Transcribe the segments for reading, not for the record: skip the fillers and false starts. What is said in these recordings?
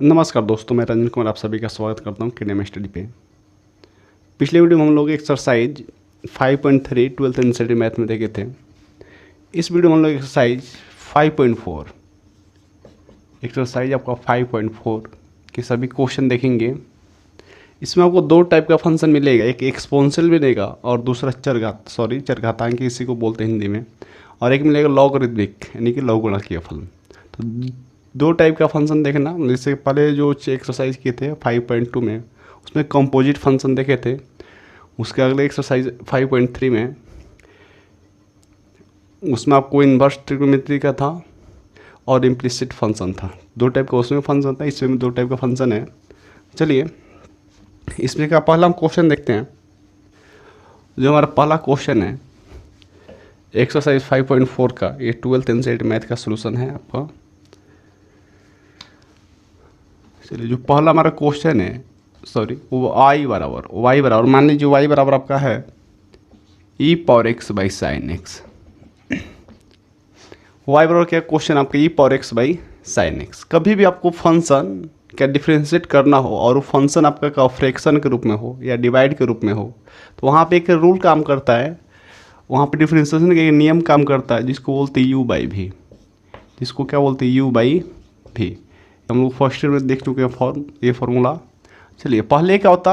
नमस्कार दोस्तों, मैं रंजन कुमार आप सभी का स्वागत करता हूं केडीएम स्टडी पे। पिछले वीडियो में हम लोग एक्सरसाइज 5.3 ट्वेल्थ एनसीईआरटी मैथ में देखे थे। इस वीडियो में हम लोग एक्सरसाइज 5.4 एक्सरसाइज आपका 5.4 के सभी क्वेश्चन देखेंगे। इसमें आपको दो टाइप का फंक्शन मिलेगा, एक एक्सपोनेंशियल मिलेगा और दूसरा चरघातांकी इसी को बोलते हैं हिंदी में, और एक मिलेगा लॉगरिथमिक यानी कि लघुगणकीय फलन। तो दो टाइप का फंक्शन देखना। जैसे पहले जो एक्सरसाइज किए थे 5.2 में उसमें कंपोजिट फंक्शन देखे थे। उसके अगले एक्सरसाइज 5.3 में उसमें आपको इन्वर्स ट्रिग्नोमेट्री का था और इम्प्लिसिट फंक्शन था। दो टाइप का उसमें फंक्शन था, इसमें दो टाइप का फंक्शन है। चलिए इसमें का पहला हम क्वेश्चन देखते हैं। जो हमारा पहला क्वेश्चन है एक्सरसाइज 5.4 का, ये 12th एनसीईआरटी मैथ का सोल्यूशन है आपका। चलिए जो पहला हमारा क्वेश्चन है, वो y बराबर मान लीजिए y बराबर आपका है e power x by sine x. y बराबर क्या क्वेश्चन आपका e power x by sine x. कभी भी आपको फंक्शन का डिफ्रेंशिएट करना हो और वो फंक्शन आपका का फ्रैक्शन के रूप में हो या डिवाइड के रूप में हो, तो वहाँ पे एक रूल काम करता है, वहाँ पे डिफ्रेंशिएशन का एक नियम काम करता है जिसको बोलते हैं u बाई भी। जिसको क्या बोलते हैं u बाई भी। हम लोग फर्स्ट ईयर में देख चुके हैं ये फॉर्मूला। चलिए पहले क्या होता,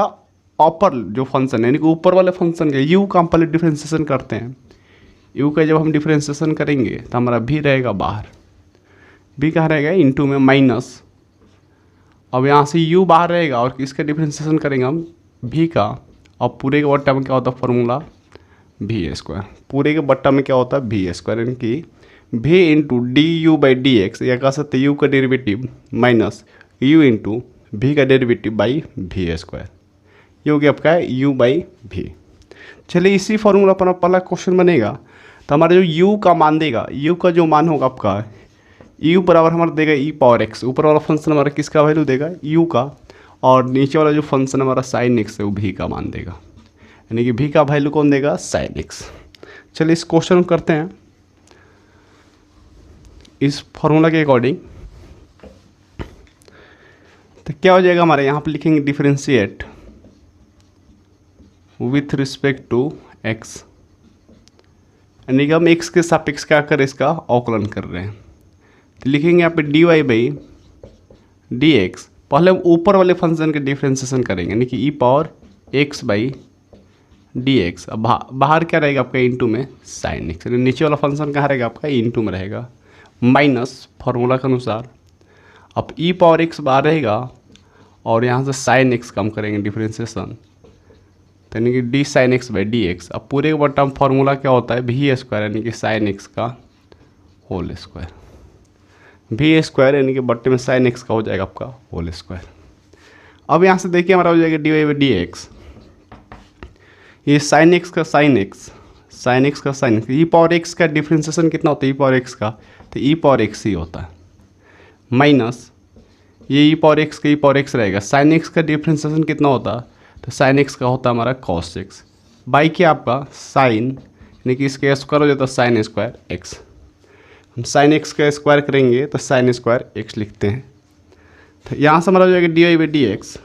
अपर जो फंक्शन है यानी कि ऊपर वाले फंक्शन का u का हम पहले डिफ्रेंशिएशन करते हैं। u का जब हम डिफ्रेंशिएशन करेंगे तो हमारा v रहेगा बाहर, v कहाँ रहेगा इनटू में माइनस। अब यहाँ से u बाहर रहेगा और इसका डिफ्रेंशिएशन करेंगे हम v का, और पूरे के बट्टा में क्या होता है फॉर्मूला v स्क्वायर। पूरे के बट्टा में क्या होता है v स्क्वायर, यानी कि v into D you by D x, या कह सकते u का derivative minus u into v का डेरिवेटिव बाई v स्क्वायर। ये हो गया आपका u बाई v। चलिए इसी फॉर्मूला पर पहला क्वेश्चन बनेगा। तो हमारा जो u का मान देगा, u का जो मान होगा आपका u बराबर हमारा देगा e पावर x। ऊपर वाला फंक्शन हमारा किसका वैल्यू देगा u का, और नीचे वाला जो फंक्शन हमारा साइन एक्स है वो v का मान देगा, यानी कि v का वैल्यू कौन देगा साइन x। चलिए इस क्वेश्चन को करते हैं इस फॉर्मूला के अकॉर्डिंग। तो क्या हो जाएगा हमारे यहाँ पे लिखेंगे differentiate with respect to x, यानी कि हम x के सापेक्ष क्या कर इसका अवकलन कर रहे हैं। तो लिखेंगे यहाँ पे dy बाई डी एक्स। पहले हम ऊपर वाले फंक्शन के डिफरेंशिएशन करेंगे, यानी कि e power x by D x. अब बाहर क्या रहेगा आपका इंटू में साइन एक्स, नीचे वाला फंक्शन कहाँ रहेगा आपका इंटू में रहेगा, माइनस फॉर्मूला के अनुसार। अब e पावर x बाहर रहेगा और यहाँ से साइन एक्स कम करेंगे डिफरेंशिएशन, तो यानी कि D sine x by D x. अब पूरे का बट्टा फॉर्मूला क्या होता है v स्क्वायर, यानी कि साइन एक्स का होल स्क्वायर। v स्क्वायर यानी कि बट्टे में साइन एक्स का हो जाएगा आपका होल स्क्वायर। अब यहाँ से देखिए हमारा हो जाएगा D Y by D x. ये साइन एक्स का साइन एक्स, साइन एक्स का sine x. E power x का डिफ्रेंशिएशन कितना होता है ई पावर एक्स का, तो ई पावर एक्स ही होता है, माइनस ये ई पावर एक्स का ई पावर एक्स रहेगा। साइन एक्स का डिफ्रेंशिएशन कितना होता है, तो साइन एक्स का होता है हमारा कॉस एक्स बाई क्या आपका साइन, यानी कि इसका स्क्वायर हो जाता है साइन स्क्वायर एक्स। हम साइन एक्स का स्क्वायर करेंगे तो साइन स्क्वायर एक्स लिखते हैं। तो यहाँ से हमारा हो जाएगा D Y by D X.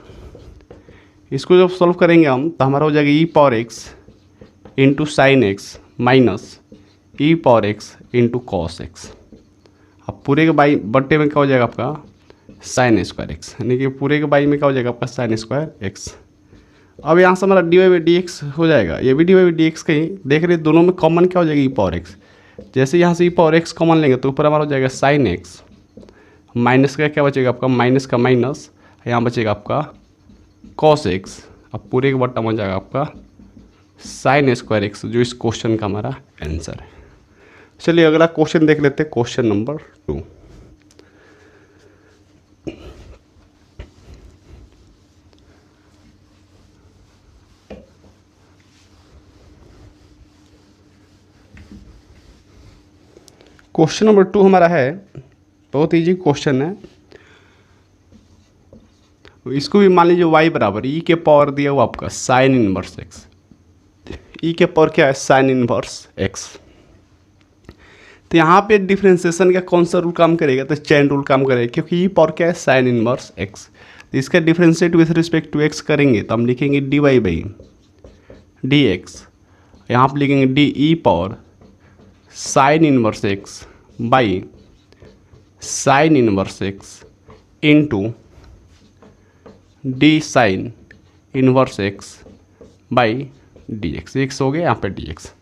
इसको जब सॉल्व करेंगे हम तो हमारा हो जाएगा ई power x into sine X minus ई power x into cos X. अब पूरे के बाई बट्टे में क्या हो जाएगा आपका साइन स्क्वायर एक्स, यानी कि पूरे के बाई में क्या हो जाएगा आपका साइन स्क्वायर एक्स। अब यहाँ से हमारा d Y by D x हो जाएगा, ये भी d Y by D x का ही देख रहे दोनों में कॉमन क्या हो जाएगा ई पावर एक्स। जैसे यहाँ से ई पावर एक्स कॉमन लेंगे तो ऊपर हमारा हो जाएगा साइन एक्स, माइनस का क्या बचेगा आपका माइनस का माइनस, यहाँ बचेगा आपका कॉस एक्स। अब पूरे के बट्टा में जाएगा आपका साइन स्क्वायर एक्स, जो इस क्वेश्चन का हमारा आंसर है। चलिए अगला क्वेश्चन देख लेते हैं, क्वेश्चन नंबर 2। क्वेश्चन नंबर 2 हमारा है, बहुत इजी क्वेश्चन है। इसको भी मान लीजिए y बराबर ई के पावर दिया हुआ आपका साइन इनवर्स एक्स। ई के पावर क्या है साइन इनवर्स एक्स। तो यहाँ पे डिफ्रेंसिएशन का कौन सा रूल काम करेगा, तो चेन रूल काम करेगा, क्योंकि ई पावर क्या है, साइन इनवर्स एक्स। तो इसका differentiate with respect to x करेंगे तो हम लिखेंगे d Y by D x, यहाँ पर लिखेंगे d e power sine inverse x by sine inverse x into d sine inverse x by D x. X हो गया यहाँ पे डी एक्स।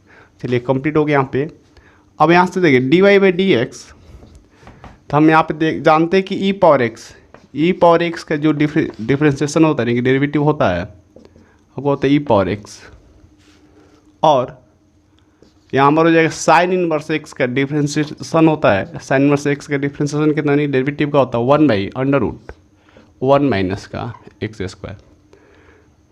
चलिए कंप्लीट हो गया यहाँ पे। अब यहाँ से देखिए d Y by D x, तो हम यहाँ पे जानते हैं कि ई पावर एक्स का जो डिफ्रेंसिएशन होता है यानी कि डेरिवेटिव होता है वो होता है ई पावर एक्स, और यहाँ पर हो जाएगा साइन इनवर्स एक्स का डिफ्रेंसिएशन होता है। साइन इनवर्स एक्स का डिफ्रेंसिएशन कितना नहीं, डेरिवेटिव का होता है 1/√1 माइनस का एक्स स्क्वायर।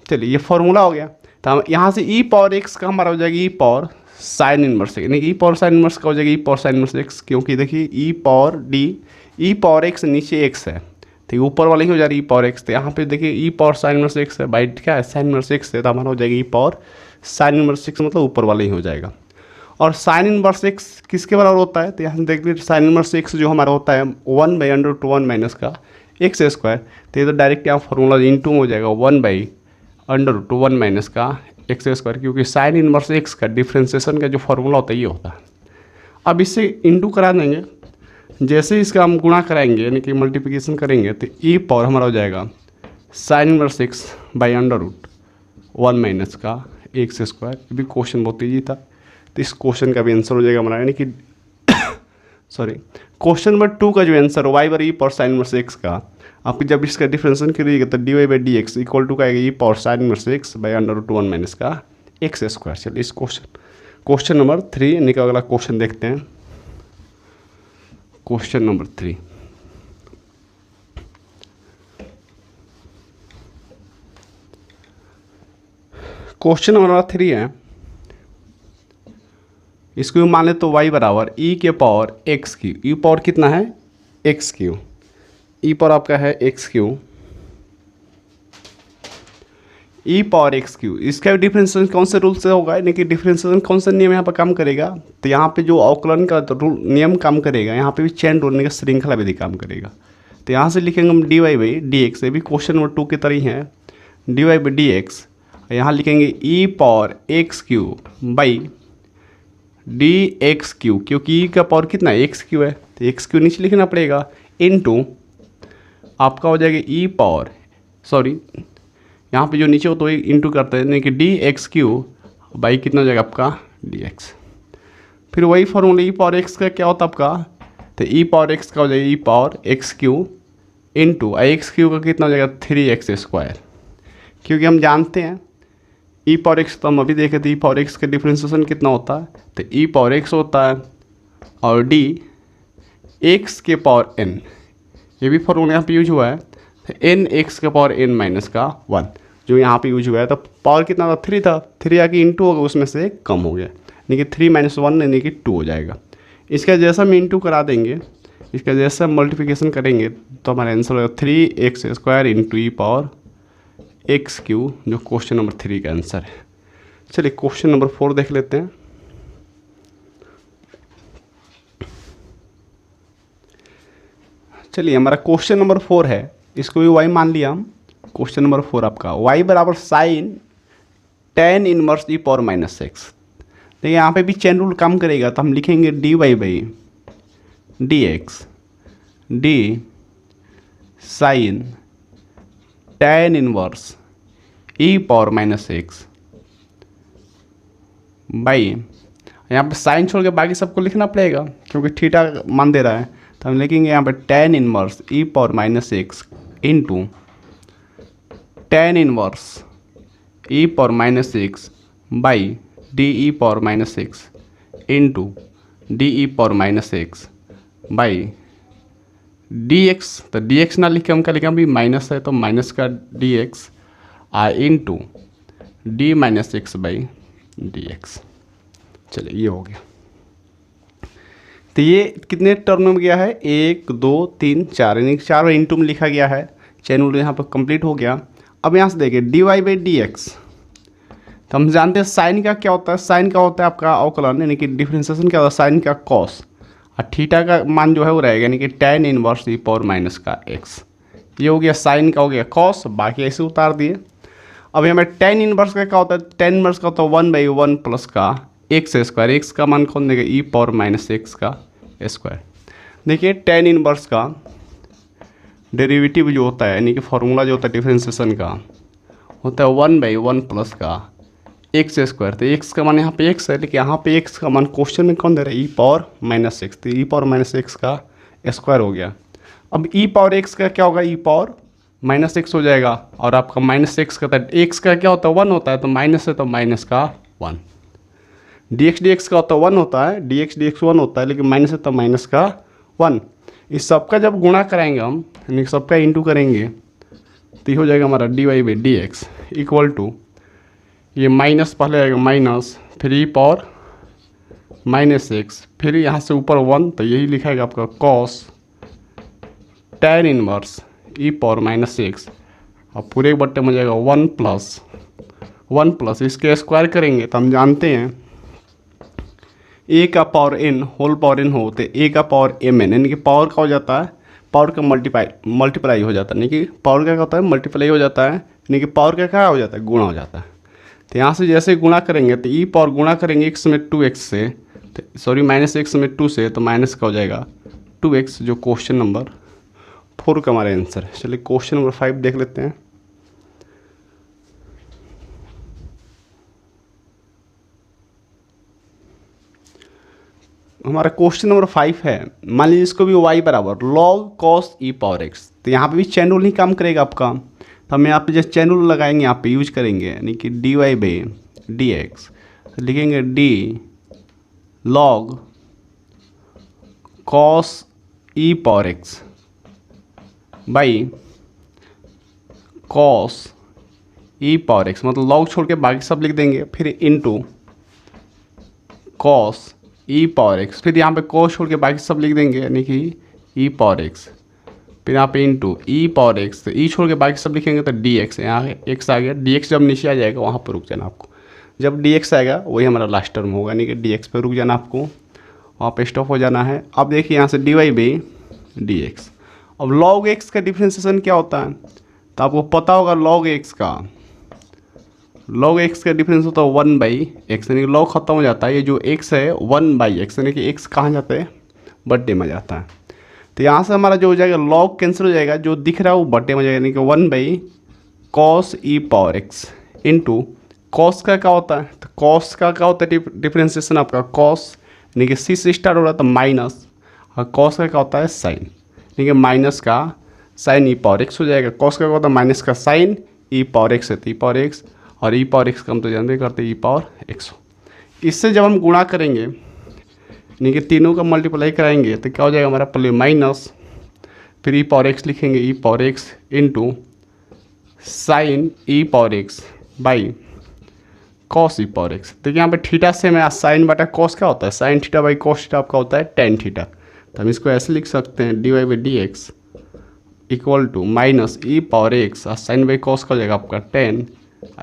चलिए ये फॉर्मूला हो गया। तो हम यहाँ से ई पावर एक्स का हमारा हो जाएगा ई पावर साइन इनवर्स एक्स, यानी कि ई पावर साइन इनवर्स का हो जाएगा ई पावर साइन इनवर्स एक्स, क्योंकि देखिए ई पावर एक्स नीचे एक्स है तो ऊपर वाले ही हो जा रही है ई पावर एक्स। तो यहाँ पे देखिए e power sine inverse x है, बाई क्या है साइन इनवर्स एक्स है, तो हमारा हो जाएगा ई पावर साइन इनवर्स एक्स, मतलब ऊपर वाले ही हो जाएगा। और साइन इनवर्स एक्स किसके बराबर होता है, तो यहाँ से देख लीजिए साइन इनवर्स एक्स जो हमारा होता है 1/√1 माइनस का एक्स स्क्वायर। तो ये तो डायरेक्ट यहाँ फॉर्मूला इंटू हो जाएगा 1/√1 माइनस का एक्स स्क्वायर, क्योंकि साइन इनवर्स एक्स का डिफ्रेंसिएशन का जो फॉर्मूला होता है ये होता है। अब इससे इंटू करा देंगे, जैसे इसका हम गुणा कराएंगे यानी कि मल्टीप्लिकेशन करेंगे तो ई पावर हमारा हो जाएगा sign inverse x by √1 minus का एक्स स्क्वायर। ये भी क्वेश्चन बहुत ईजी था, तो इस क्वेश्चन का भी आंसर हो जाएगा हमारा, यानी कि सॉरी क्वेश्चन नंबर 2 का जो answer Y bar E power sine inverse X का, आप जब इसका डिफरेंशिएशन करिएगा तो D Y by D x equal to का आएगा E power sine inverse x by √1 minus का एक्स स्क्वायर। चलिए इस क्वेश्चन नंबर 3 यानी कि अगला क्वेश्चन देखते हैं। क्वेश्चन नंबर 3, क्वेश्चन नंबर 3 है, इसको मान ले तो y बराबर ई के पावर एक्स क्यू, ई पावर कितना है एक्स क्यू, ई पावर आपका है एक्स क्यू, ई पावर एक्स क्यू। इसका डिफरेंशिएशन कौन से रूल से होगा, यानी कि डिफरेंशिएशन कौन सा नियम यहाँ पर काम करेगा, तो यहाँ पे जो अवकलन का रूल नियम काम करेगा, यहाँ पे भी चेन रूल यानी कि श्रृंखला विधि काम करेगा। तो यहाँ से लिखेंगे हम d Y by D x, ये भी क्वेश्चन नंबर 2 की तरह ही है, d Y by D x, यहाँ लिखेंगे e power x cube by D x cube, क्योंकि ई का पावर कितना है एक्स क्यू है, तो एक्स क्यू नीचे लिखना पड़ेगा, इनटू आपका हो जाएगा ई पावर सॉरी यहाँ पे जो नीचे हो तो इंटू करते हैं, यानी कि डी एक्स क्यू बाई कितना हो जाएगा आपका डी एक्स। फिर वही फॉर्मूला ई पावर एक्स का क्या होता है आपका, तो ई पावर एक्स का हो जाएगा ई power x cube into x cube का कितना हो जाएगा 3x स्क्वायर, क्योंकि हम जानते हैं ई पावर एक्स, तो हम अभी देखे थे ई पावर एक्स का डिफ्रेंशिएशन कितना होता है, तो ई पावर एक्स होता है और डी एक्स के पावर एन, ये भी फॉर्मूला यहाँ पे यूज हुआ है, तो एन एक्स के पावर एन माइनस का 1 जो यहाँ पे यूज हुआ है। तो पावर कितना था 3 था, 3 आके इंटू होगा उसमें से कम हो गया, यानी कि 3 - 1 यानी कि 2 हो जाएगा। इसका जैसा हम इंटू करा देंगे, इसका जैसा मल्टीप्लिकेशन करेंगे तो हमारा आंसर होगा 3x square into e power x Q, जो क्वेश्चन नंबर 3 का आंसर है। चलिए क्वेश्चन नंबर 4 देख लेते हैं। चलिए हमारा क्वेश्चन नंबर 4 है, इसको भी y मान लिया हम। क्वेश्चन नंबर 4 आपका y बराबर sine tan inverse e power minus x. देखिए यहाँ पे भी चेन रूल काम करेगा, तो हम लिखेंगे d Y by D x d sine tan inverse e power minus x by, यहाँ पे साइन छोड़ के बाकी सबको लिखना पड़ेगा क्योंकि थीटा मान दे रहा है, तो हम लिखेंगे यहाँ पे tan inverse e power minus x into tan inverse e power minus x by d e power minus x into d e power minus x by D x. तो डी एक्स ना लिखे हम क्या लिखें, अभी माइनस है तो minus का D x into D minus x by D x. चलिए ये हो गया। तो ये कितने टर्म में गया है, 1 2 3 4, यानी 4 इंटू में लिखा गया है। चैन रूल यहाँ पर कंप्लीट हो गया। अब यहाँ से देखिए d Y by D x, तो हम जानते हैं साइन का क्या होता है, साइन का होता है आपका अवकलन, यानी कि डिफरेंशिएशन क्या होता है साइन का कॉस। और थीटा का मान जो है वो रहेगा यानी कि tan inverse e power minus का एक्स। ये हो गया साइन का, हो गया कॉस, बाकी ऐसे उतार दिए। अभी हमें tan इनवर्स का क्या होता है, tan इनवर्स का होता है 1/1 प्लस का एक्स स्क्वायर। एक्स का मान कौन देगा, ई पावर माइनस एक्स का स्क्वायर। देखिए tan इनवर्स का डेरिवेटिव जो होता है यानी कि फॉर्मूला जो होता है डिफरेंशिएशन का होता है 1/1 प्लस का एक्स स्क्वायर। तो एक्स का मान यहाँ पे एक्स है, लेकिन यहाँ पे एक्स का मान क्वेश्चन में कौन दे रहा है, ई पावर माइनस एक्स। तो ई पावर माइनस एक्स का स्क्वायर हो गया। अब ई पावर एक्स का क्या होगा, ई पावर माइनस एक्स हो जाएगा। और आपका माइनस एक्स का एक्स का क्या होता है 1 होता है, तो माइनस है तो माइनस का 1। डी एक्स का होता है 1 होता है, डी एक्स 1 होता है, लेकिन माइनस है तो माइनस का 1। इस सबका जब गुणा कराएंगे हम यानी सबका इंटू करेंगे तो ये हो जाएगा हमारा dy/dx इक्वल टू, ये माइनस पहले आएगा माइनस, फिर ई पावर माइनस एक्स, फिर यहाँ से ऊपर 1, तो यही लिखाएगा आपका cos tan inverse e power minus x. अब पूरे बट्टे में जाएगा 1 प्लस इसके स्क्वायर करेंगे तो हम जानते हैं ए का power n whole power n हो, तो ए का पावर एम एन यानी कि पावर का हो जाता है, पावर का मल्टीप्लाई हो जाता है, यानी कि पावर का होता है मल्टीप्लाई हो जाता है, यानी कि पावर का क्या हो जाता है, गुणा हो जाता है। तो यहाँ से जैसे गुणा करेंगे तो ई पावर गुणा करेंगे एक्स में 2x से, सॉरी माइनस एक्स में 2 से, तो माइनस का हो जाएगा 2x, जो क्वेश्चन नंबर 4 का हमारा आंसर है। चलिए क्वेश्चन नंबर 5 देख लेते हैं। हमारा क्वेश्चन नंबर 5 है, मान लीजिए इसको भी y बराबर log cos e power x। तो यहाँ पे भी चैन रूल ही काम करेगा आपका, तो हम यहाँ पे जैसे चैन रूल लगाएंगे यहाँ पे यूज करेंगे, यानी कि dy/dx लिखेंगे d log cos e power x by cos e power x, मतलब log छोड़ के बाकी सब लिख देंगे, फिर इंटू cos ई पावर एक्स, फिर यहाँ पे cos छोड़ के बाकी सब लिख देंगे यानी कि ई पावर एक्स, फिर यहाँ पे इंटू ई पावर एक्स, तो ई छोड़ के बाकी सब लिखेंगे तो डी एक्स, यहाँ एक्स आ गया। डी एक्स जब नीचे आ जाएगा वहाँ पर रुक जाना आपको, जब डी एक्स आएगा वही हमारा लास्ट टर्म होगा, यानी कि डी एक्स पर रुक जाना आपको, वहाँ पे स्टॉप हो जाना है। अब देखिए यहाँ से dy/dx। अब log x का डिफ्रेंसिएशन क्या होता है, तो आपको पता होगा log x का डिफरेंस होता है 1/x, यानी कि log खत्म हो जाता है, ये जो x है 1/x, यानी कि x कहाँ जाता है, बट्टे में जाता है। तो यहाँ से हमारा जो हो जाएगा log कैंसिल हो जाएगा, जो दिख रहा है वो बट्टे में जाएगा, यानी कि 1/cos e power x into cos का क्या होता है, तो cos का क्या होता है डिफ्रेंसिएशन आपका cos, यानी कि c से स्टार्ट हो रहा था माइनस, और cos का क्या होता है साइन, यानी कि माइनस का साइन ई पावर एक्स हो जाएगा। cos का क्या होता है माइनस का साइन ई पावर एक्स है, तो ई पावर एक्स, और ई पावर एक्स का हम तो जानते करते ई पावर एक्स। इससे जब हम गुणा करेंगे यानी कि तीनों का मल्टीप्लाई कराएंगे तो क्या हो जाएगा हमारा, पहले माइनस, फिर ई पावर एक्स लिखेंगे, e power x into sine e power x by cos e power x. देखिए यहाँ पे थीटा से मैं साइन बटा कॉस क्या होता है, sine theta by cos theta आपका होता है टेन थीटा। तो हम इसको ऐसे लिख सकते हैं dy/dx equal to minus E power x और साइन बाई कॉस का हो जाएगा आपका 10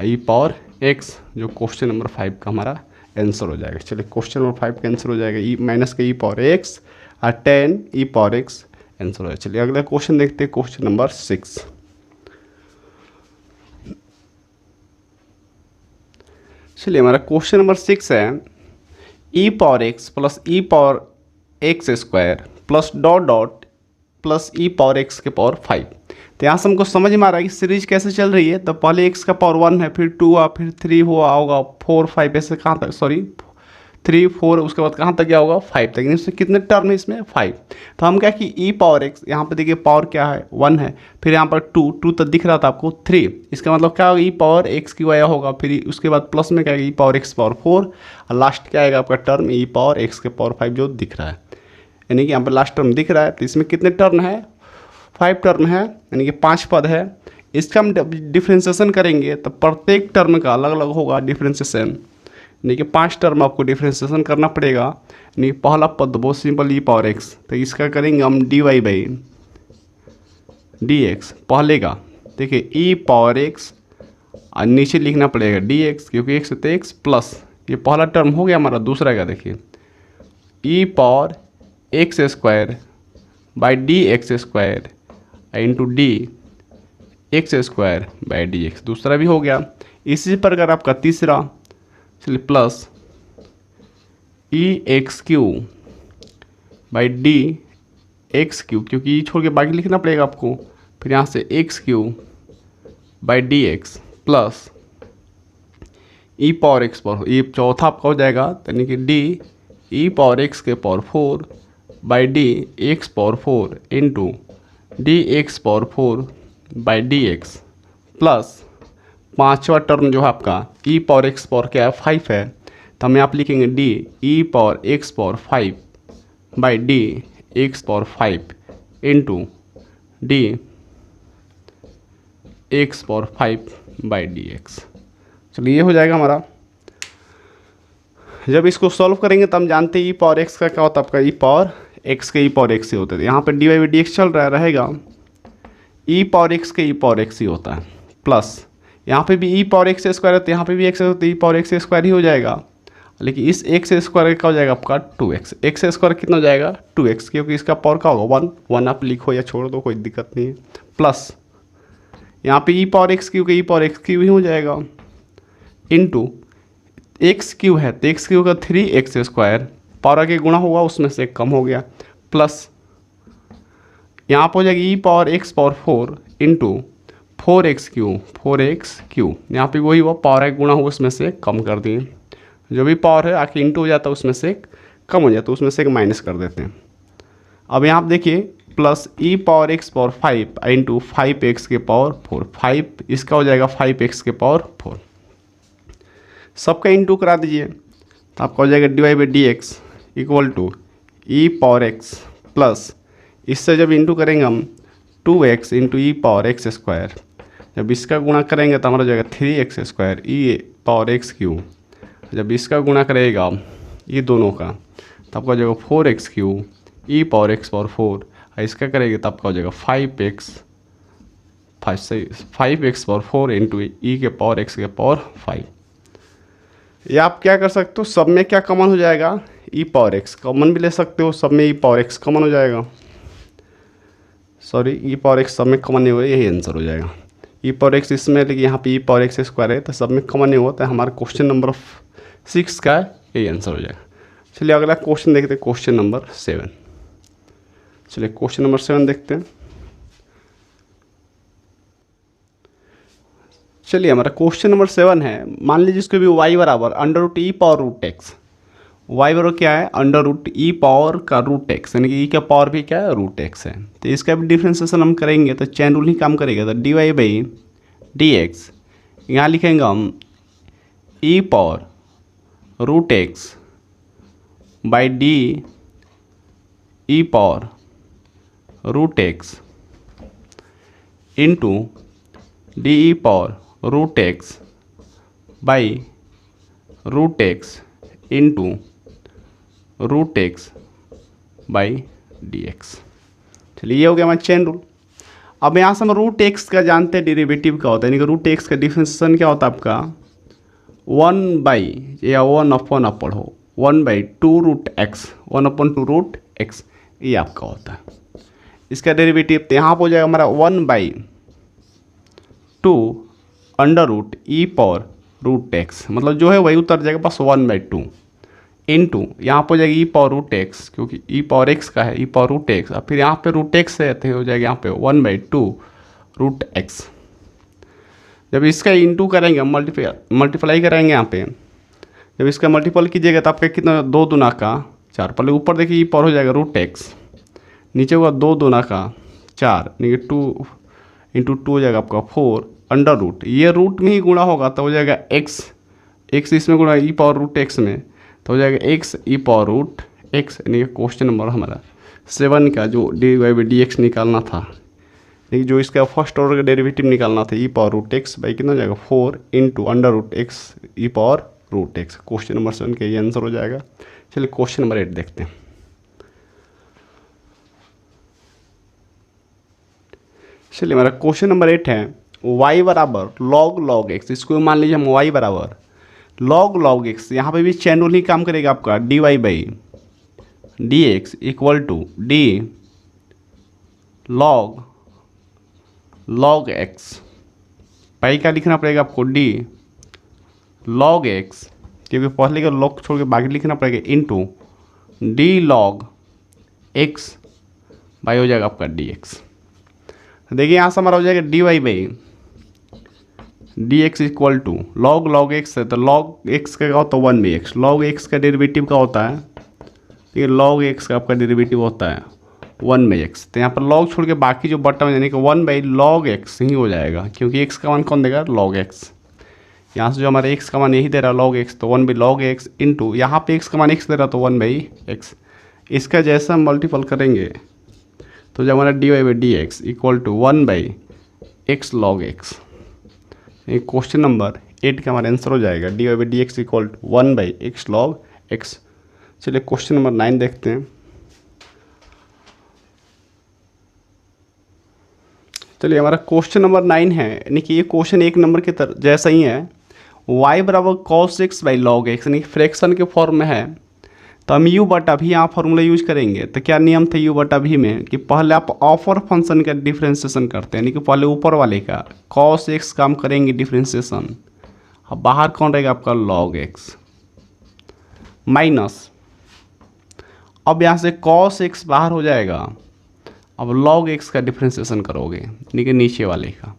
ई पावर एक्स, जो क्वेश्चन नंबर 5 का हमारा आंसर हो जाएगा। चलिए क्वेश्चन नंबर 5 का आंसर हो जाएगा ई माइनस का ई पावर एक्स और 10 ई पावर एक्स आंसर हो जाएगा। चलिए अगला क्वेश्चन देखते हैं, क्वेश्चन नंबर 6। चलिए हमारा क्वेश्चन नंबर 6 है, e power x plus e power x square plus dot dot plus e power x के पावर 5। तो यहाँ से हमको समझ में आ रहा है कि सीरीज कैसे चल रही है। तो पहले एक्स का पावर 1 है, फिर 2 हुआ, फिर 3 हुआ होगा, 4 5 ऐसे कहाँ तक, सॉरी 3 4, उसके बाद कहाँ तक गया होगा 5 तक। इसमें कितने टर्म है, इसमें 5। तो हम क्या कि ई पावर एक्स, यहाँ पे देखिए पावर क्या है 1 है, फिर यहाँ पर 2 तक दिख रहा था आपको 3, इसका मतलब क्या होगा ई पावर एक्स की आया होगा, फिर उसके बाद प्लस में क्या है ई पावर एक्स पावर 4, और लास्ट क्या आएगा आपका टर्म ई पावर एक्स के पावर 5 जो दिख रहा है, यानी कि यहाँ पर लास्ट टर्म दिख रहा है। तो इसमें कितने टर्म है, 5 टर्म है, यानी कि 5 पद है। इसका हम डिफ्रेंसिएशन करेंगे तो प्रत्येक टर्म का अलग अलग होगा डिफ्रेंसिएशन, यानी कि 5 टर्म आपको डिफ्रेंसिएशन करना पड़ेगा। यानी पहला पद बहुत सिंपल ई पावर एक्स, तो इसका करेंगे हम dy/dx पहले का, देखिए ई पावर एक्स और नीचे लिखना पड़ेगा dx, क्योंकि एक्स है x प्लस, ये पहला टर्म हो गया हमारा। दूसरा का देखिए e power x square by D x square into d x square by D x, दूसरा भी हो गया। इसी प्रकार आपका तीसरा, चलिए plus e x cube by D x cube, क्योंकि ई छोड़ के बाकी लिखना पड़ेगा आपको, फिर यहाँ से x cube by D x plus e power x power, ये चौथा आपका हो जाएगा, यानी कि डी ई पावर एक्स के power 4 by D x power 4 into d x power 4 by D x plus पाँचवा टर्म जो है आपका ई पावर एक्स पावर क्या है 5 है, तो हम यहाँ पर लिखेंगे d e power x power 5 by D x power 5 into d x power 5 by D x. चलिए ये हो जाएगा हमारा। जब इसको सॉल्व करेंगे तो हम जानते हैं ई पावर एक्स का क्या होता है, आपका ई पावर एक्स के ई पावर एक्स ही होता है। यहाँ पे d Y by D x चल रहा रहेगा, ई पावर एक्स के ई पावर एक्स ही होता है, प्लस यहाँ पे भी ई पावर एक्स स्क्वायर है तो यहाँ पे भी एक्स है तो ई पावर एक्स स्क्वायर ही हो जाएगा, लेकिन इस एक्स स्क्वायर का हो जाएगा आपका 2x, एक्स स्क्वायर कितना हो जाएगा 2x, क्योंकि इसका पावर का होगा 1 आप लिखो या छोड़ दो कोई दिक्कत नहीं है, प्लस यहाँ पे ई पावर एक्स क्यू के ई पावर एक्स क्यू ही हो जाएगा इंटू एक्स क्यू है तो एक्स क्यू का 3x स्क्वायर पावर के गुणा हुआ उसमें से एक कम हो गया, प्लस यहाँ पर हो जाएगी e power x power 4 into 4x cube, यहाँ पे वही हुआ पावर का गुणा हुआ उसमें से कम कर दिए, जो भी पावर है आके इंटू हो जाता है उसमें से एक कम हो जाता है, उसमें से एक माइनस कर देते हैं। अब यहाँ आप देखिए plus e power x power 5 into 5x के पावर 4, 5 इसका हो जाएगा 5x के पावर 4, सबका इंटू करा दीजिए तो आपका हो जाएगा D Y by D x equal to e power x plus इससे जब इंटू करेंगे हम 2x into e power x square, जब इसका गुणा करेंगे तो हमारा हो जाएगा 3x square e power x cube, जब इसका गुणा करेगा ये दोनों का तो आपका हो जाएगा 4x Q E power x power 4, इसका करेंगे तो आपका हो जाएगा 5x पावर 4 इंटू ई के पावर एक्स के पावर 5। या आप क्या कर सकते हो, सब में क्या कॉमन हो जाएगा ई पावर एक्स कॉमन भी ले सकते हो, सब में ई पावर एक्स कॉमन हो जाएगा, सॉरी ई पावर एक्स सब में कॉमन नहीं हुआ, यही आंसर हो जाएगा ई पावर एक्स इसमें, लेकिन यहाँ पे ई पावर एक्स स्क्वायर है तो सब में कॉमन नहीं हुआ, तो हमारा क्वेश्चन नंबर 6 का यही आंसर हो जाएगा। चलिए अगला क्वेश्चन देखते हैं, क्वेश्चन नंबर 7। चलिए क्वेश्चन नंबर 7 देखते हैं। चलिए हमारा क्वेश्चन नंबर 7 है, मान लीजिए इसको भी y बराबर अंडर रूट ई पावर रूट एक्स, वाई बराबर क्या है अंडर रूट ई पावर का रूट एक्स, यानी कि ई का पावर भी क्या है रूट एक्स है, तो इसका भी डिफ्रेंसिएशन हम करेंगे तो चैन रूल ही काम करेगा, तो D Y by D x यहाँ लिखेंगे हम e power root x by d e power root x into d e power root x by root x into root x by D x. चलिए ये हो गया हमारा चेन रूल। अब यहाँ से हम रूट एक्स का जानते हैं डेरिवेटिव का होता है, यानी कि रूट एक्स का डिफरेंशिएशन क्या होता है आपका 1 बाई या 1/, आप पढ़ो 1/2 रूट एक्स, 1/2 रूट एक्स, ये आपका होता है। इसका डेरिवेटिव तो यहाँ पर हो जाएगा हमारा 1/2 अंडर रूट ई पावर रूट एक्स, मतलब जो है वही उतर जाएगा बस 1/2 इंटू यहाँ पर हो जाएगी ई पावर रूट एक्स, क्योंकि ई पावर एक्स का है ई पावर रूट एक्स, और फिर यहाँ पे रूट एक्स है तो हो जाएगा यहाँ पे 1/2 रूट एक्स। जब इसका इंटू करेंगे मल्टीप्लाई करेंगे यहाँ पे, जब इसका मल्टीपल कीजिएगा तो आपका कितना 2 दूना का 4, पहले ऊपर देखिए ई पावर हो जाएगा रूट एक्स, नीचे होगा 2 दूना का 4 यानी कि 2 इंटू 2 हो जाएगा आपका 4 अंडर रूट, ये रूट में ही गुणा होगा तो हो जाएगा एक्स, एक्स इसमें गुणा ई पावर रूट एक्स में तो हो जाएगा x e power root x, यानी कि क्वेश्चन नंबर हमारा 7 का जो d Y by D x निकालना था, लेकिन जो इसका फर्स्ट ऑर्डर का डेरिवेटिव निकालना था e power root x by कितना हो जाएगा 4 into under root x e power root x, question number 7 का ये आंसर हो जाएगा। चलिए क्वेश्चन नंबर 8 देखते हैं। चलिए हमारा क्वेश्चन नंबर 8 है y बराबर log x, इसको मान लीजिए हम y बराबर log x, यहाँ पे भी चैन रूल ही काम करेगा आपका dy by D x equal to d log x. पाई क्या लिखना पड़ेगा आपको, डी लॉग एक्स, क्योंकि पहले का लॉग छोड़ के बाकी लिखना पड़ेगा, into D log x by हो जाएगा आपका डी एक्स। देखिए यहाँ से हमारा हो जाएगा D Y by D x equal to log x है, तो लॉग एक्स का क्या होता है 1/x। लॉग एक्स का डेरिवेटिव का होता है, ठीक है, लॉग एक्स का आपका डेरिवेटिव होता है 1/x। तो यहाँ पर लॉग छोड़ के बाकी जो बटा में यानी कि 1/log x ही हो जाएगा, क्योंकि x का मान कौन देगा, log x। यहाँ से जो हमारे x का मान यही दे रहा है log x, तो 1/log x इंटू यहाँ पे x का मान x दे रहा तो 1/x। इसका जैसा हम मल्टीपल करेंगे तो जब हमारा dy/dx equal to 1/x log x। Question number 8 का हमारा आंसर हो जाएगा dy/dx equal to 1/x log x। चलिए क्वेश्चन नंबर 9 देखते हैं। चलिए हमारा क्वेश्चन नंबर 9 है, यानी कि ये क्वेश्चन 1 नंबर के जैसा ही है। y बराबर cos x by log x, यानी फ्रैक्शन के फॉर्म में है, तो हम u बटा भी यहाँ फॉर्मूला यूज करेंगे। तो क्या नियम था u बटा भी में कि पहले आप अपर फंक्शन का डिफ्रेंसिएशन करते हैं, यानी कि पहले ऊपर वाले का cos x का हम करेंगे डिफ्रेंसिएशन, अब बाहर कौन रहेगा आपका log x माइनस, अब यहाँ से cos x बाहर हो जाएगा, अब log x का डिफ्रेंसिएशन करोगे यानी कि नीचे वाले का,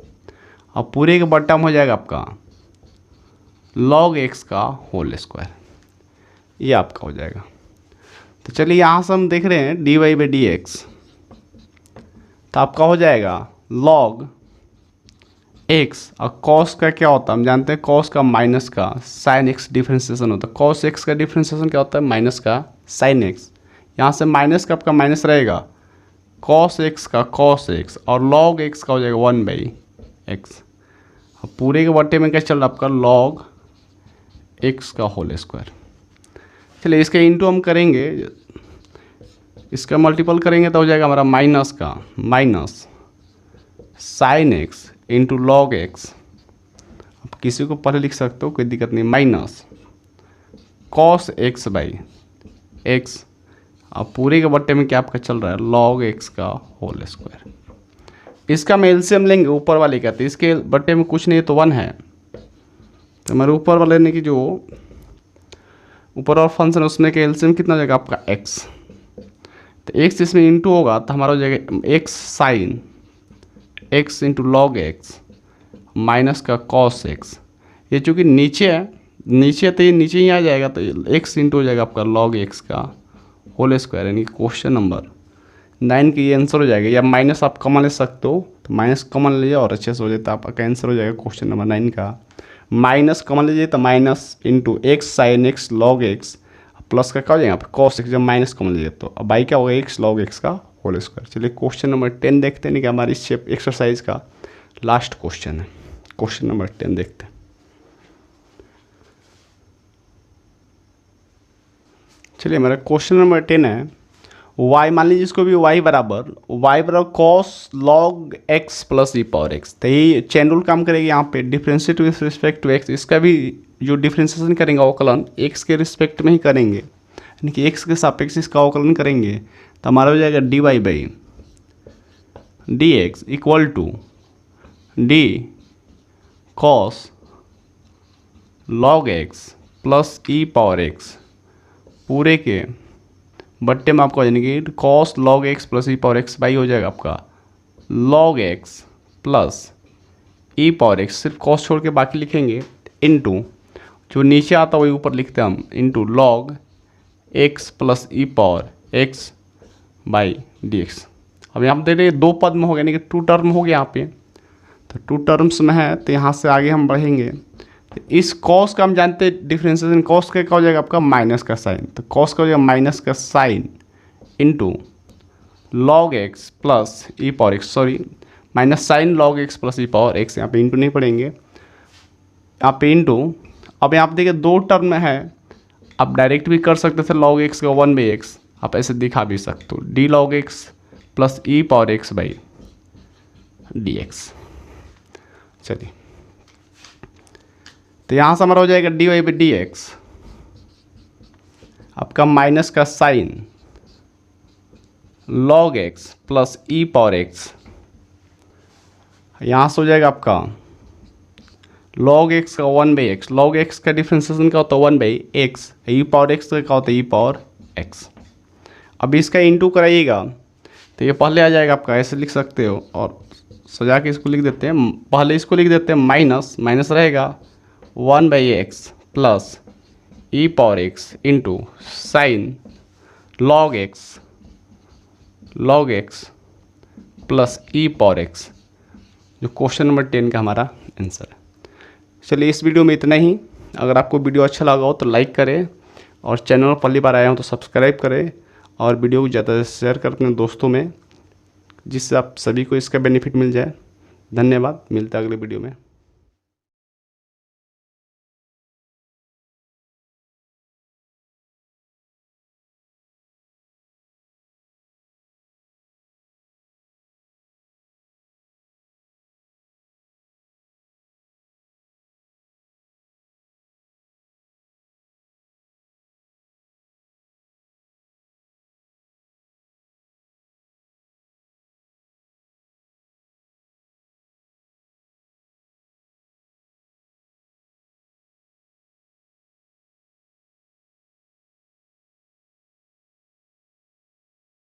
अब पूरे का बट्टा में हो जाएगा आपका log x का होल स्क्वायर, ये आपका हो जाएगा। तो चलिए यहाँ से हम देख रहे हैं dy/dx, तो आपका हो जाएगा log x, और cos का क्या होता है हम जानते हैं, cos का माइनस का sin x डिफ्रेंसिएशन होता है। cos x का डिफ्रेंसिएशन क्या होता है, माइनस का sin x। यहाँ से माइनस का आपका माइनस रहेगा, cos x का cos x, और log x का हो जाएगा 1/x। अब पूरे के बट्टे में क्या चल रहा है आपका log x का होल स्क्वायर। चलिए इसके इंटू हम करेंगे, इसका मल्टीपल करेंगे तो हो जाएगा हमारा माइनस का minus sin x into log x। अब किसी को पहले लिख सकते हो, कोई दिक्कत नहीं, minus cos x by x। अब पूरे के बट्टे में क्या आपका चल रहा है, log x का होल स्क्वायर। इसका हम एलसीएम लेंगे ऊपर वाले का, तो इसके बट्टे में कुछ नहीं तो 1 है, तो हमारे ऊपर वाले ने कि जो ऊपर और फंक्शन उसमें का एलसीएम कितना हो जाएगा आपका x। तो x इसमें इंटू होगा तो हमारा हो जाएगा x sine x into log x minus का cos x। ये चूँकि नीचे है, नीचे तो ये नीचे ही आ जाएगा, तो x इंटू हो जाएगा आपका log x का होल स्क्वायर, यानी क्वेश्चन नंबर 9 की ये आंसर हो जाएगा। या माइनस आप कॉमन ले सकते हो, तो माइनस कॉमन लीजिए और अच्छे से हो जाता है, आपका आंसर हो जाएगा क्वेश्चन नंबर 9 का। माइनस कॉमन लीजिए तो minus into x sine x log x, plus का क्या हो जाएगा आप cos x, जब माइनस कॉमन लीजिए तो अब बाई क्या होगा x log x का होल स्क्वायर। चलिए क्वेश्चन नंबर 10 देखते हैं, नहीं कि हमारी इस एक्सरसाइज का लास्ट क्वेश्चन है। क्वेश्चन नंबर 10 देखते हैं। चलिए हमारा क्वेश्चन नंबर 10 है, y मान लीजिए इसको भी y बराबर cos log x plus e power x। तो ये चेन रूल काम करेगी यहाँ पे, differentiate with respect to x। इसका भी जो डिफ्रेंशिएशन करेंगे अवकलन x के रिस्पेक्ट में ही करेंगे, यानी कि x के सापेक्ष इसका अवकलन करेंगे, तो हमारा हो जाएगा dy/dx equal to d cos log x plus e power x पूरे के बट्टे में आपको यानी कि cos log x plus e power x by हो जाएगा आपका log x plus e power x, सिर्फ cos छोड़ के बाकी लिखेंगे, इनटू जो नीचे आता है वही ऊपर लिखते हैं हम, into log x plus e power x by dx। अब यहाँ पे देखिए 2 पद में हो गया, यानी कि 2 टर्म हो गया यहाँ पे, तो 2 टर्म्स में है, तो यहाँ से आगे हम बढ़ेंगे। तो इस cos का हम जानते हैं डिफ्रेंशिएशन, cos का क्या हो जाएगा आपका माइनस का साइन, तो cos का हो जाएगा माइनस का sine into log x plus e power x, sorry minus sine log x plus e power x, यहाँ पे इंटू नहीं पढ़ेंगे, यहाँ पे इंटू। अब यहाँ पे देखिए 2 टर्म में है, आप डायरेक्ट भी कर सकते थे log x का 1/x, आप ऐसे दिखा भी सकते हो d log x plus e power x by dx। चलिए तो यहाँ से हमारा हो जाएगा dy/dx आपका माइनस का sign log x plus e power x, यहाँ से हो जाएगा आपका log x का 1/x, log x का डिफ्रेंसिएशन क्या होता है 1/x, ई पावर एक्स का क्या होता है ई पावर x। अब इसका इंटू कराइएगा तो ये पहले आ जाएगा आपका, ऐसे लिख सकते हो और सजा के इसको लिख देते हैं, पहले इसको लिख देते हैं माइनस, माइनस रहेगा 1/x plus e power x into sine log x plus e power x, जो क्वेश्चन नंबर 10 का हमारा आंसर है। चलिए इस वीडियो में इतना ही। अगर आपको वीडियो अच्छा लगा हो तो लाइक करें और चैनल पर पहली बार आए हो तो सब्सक्राइब करें और वीडियो को ज़्यादा से शेयर करते हैं दोस्तों में, जिससे आप सभी को इसका बेनिफिट मिल जाए। धन्यवाद, मिलता है अगले वीडियो में।